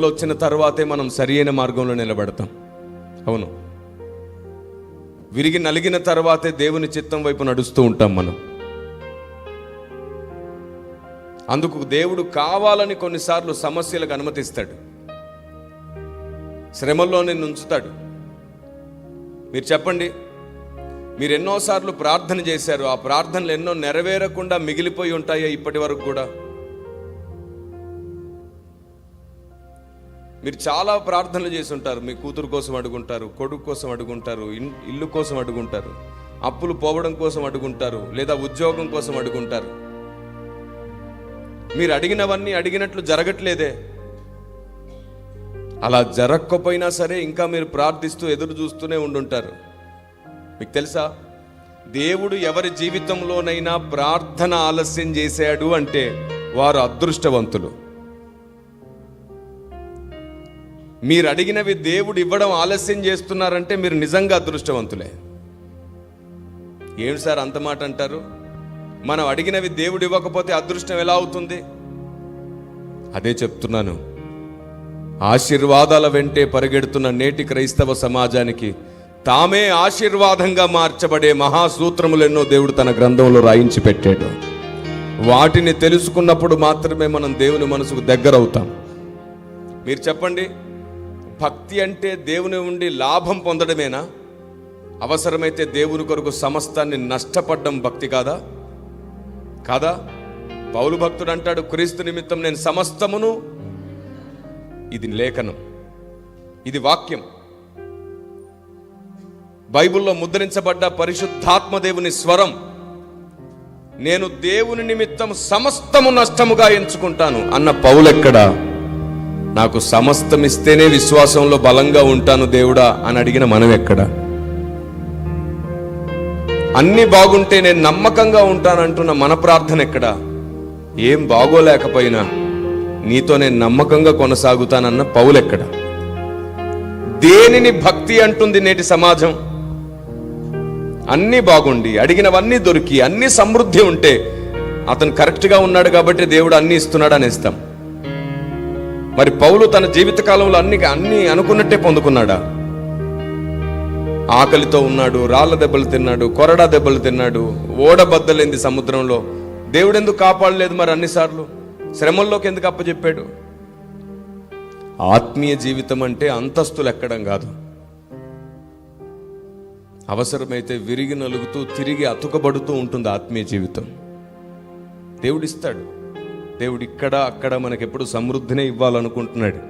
వచ్చిన తర్వాతే మనం సరియైన మార్గంలో నిలబడతాం. అవును, విరిగి నలిగిన తర్వాతే దేవుని చిత్తం వైపు నడుస్తూ ఉంటాం మనం. అందుకు దేవుడు కావాలని కొన్నిసార్లు సమస్యలకు అనుమతిస్తాడు, శ్రమల్లో నిన్ను ఉంచుతాడు. మీరు చెప్పండి, మీరు ఎన్నోసార్లు ప్రార్థన చేశారు, ఆ ప్రార్థనలు ఎన్నో నెరవేరకుండా మిగిలిపోయి ఉంటాయా ఇప్పటి వరకు కూడా? మీరు చాలా ప్రార్థనలు చేసి ఉంటారు. మీ కూతురు కోసం అడుగుంటారు, కొడుకు కోసం అడుగుంటారు, ఇల్లు కోసం అడుగుంటారు, అప్పులు పోవడం కోసం అడుగుంటారు, లేదా ఉద్యోగం కోసం అడుగుంటారు. మీరు అడిగినవన్నీ అడిగినట్లు జరగట్లేదే. అలా జరగకపోయినా సరే ఇంకా మీరు ప్రార్థిస్తూ ఎదురు చూస్తూనే ఉండుంటారు. మీకు తెలుసా, దేవుడు ఎవరి జీవితంలోనైనా ప్రార్థన ఆలస్యం చేశాడు అంటే వారు అదృష్టవంతులు. మీరు అడిగినవి దేవుడు ఇవ్వడం ఆలస్యం చేస్తున్నారంటే మీరు నిజంగా అదృష్టవంతులే. ఏమిటి సార్ అంత మాట అంటారు? మనం అడిగినవి దేవుడు ఇవ్వకపోతే అదృష్టం ఎలా అవుతుంది? అదే చెప్తున్నాను. ఆశీర్వాదాల వెంటే పరిగెడుతున్న నేటి క్రైస్తవ సమాజానికి తామే ఆశీర్వాదంగా మార్చబడే మహాసూత్రములెన్నో దేవుడు తన గ్రంథంలో రాయించి పెట్టాడు. వాటిని తెలుసుకున్నప్పుడు మాత్రమే మనం దేవుని మనసుకు దగ్గరవుతాం. మీరు చెప్పండి, భక్తి అంటే దేవుని నుండి లాభం పొందడమేనా? అవసరమైతే దేవుని కొరకు సమస్తాన్ని నష్టపడ్డం భక్తి కాదా? కాదా? పౌలు భక్తుడు అంటాడు, క్రీస్తు నిమిత్తం నేను సమస్తమును. ఇది లేఖనం, ఇది వాక్యం, బైబిల్లో ముద్రించబడ్డ పరిశుద్ధాత్మ దేవుని స్వరం. నేను దేవుని నిమిత్తం సమస్తము నష్టముగా ఎంచుకుంటాను అన్న పౌలెక్కడా? నాకు సమస్తం ఇస్తేనే విశ్వాసంలో బలంగా ఉంటాను దేవుడా అని అడిగిన మనం ఎక్కడ? అన్ని బాగుంటే నేను నమ్మకంగా ఉంటానంటున్న మన ప్రార్థన ఎక్కడ? ఏం బాగోలేకపోయినా నీతో నేను నమ్మకంగా కొనసాగుతానన్న పౌలెక్కడ? దేనిని భక్తి అంటుంది నేటి సమాజం? అన్నీ బాగుండి, అడిగినవన్నీ దొరికి, అన్ని సమృద్ధి ఉంటే అతను కరెక్ట్గా ఉన్నాడు కాబట్టి దేవుడు అన్ని ఇస్తున్నాడు అనేస్తాం. మరి పౌలు తన జీవితకాలంలో అన్ని అనుకున్నట్టే పొందుకున్నాడా? ఆకలితో ఉన్నాడు, రాళ్ల దెబ్బలు తిన్నాడు, కొరడా దెబ్బలు తిన్నాడు, ఓడబద్దలైంది సముద్రంలో. దేవుడు ఎందుకు కాపాడలేదు మరి అన్నిసార్లు? శ్రమల్లోకి ఎందుకు అప్పచెప్పాడు? ఆత్మీయ జీవితం అంటే అంతస్తులు ఎక్కడం కాదు. అవసరమైతే విరిగి నలుగుతూ తిరిగి అతుకబడుతూ ఉంటుంది ఆత్మీయ జీవితం. దేవుడిస్తాడు. దేవుడు ఇక్కడ అక్కడ మనకెప్పుడు సమృద్ధినే ఇవ్వాలనుకుంటున్నాడు.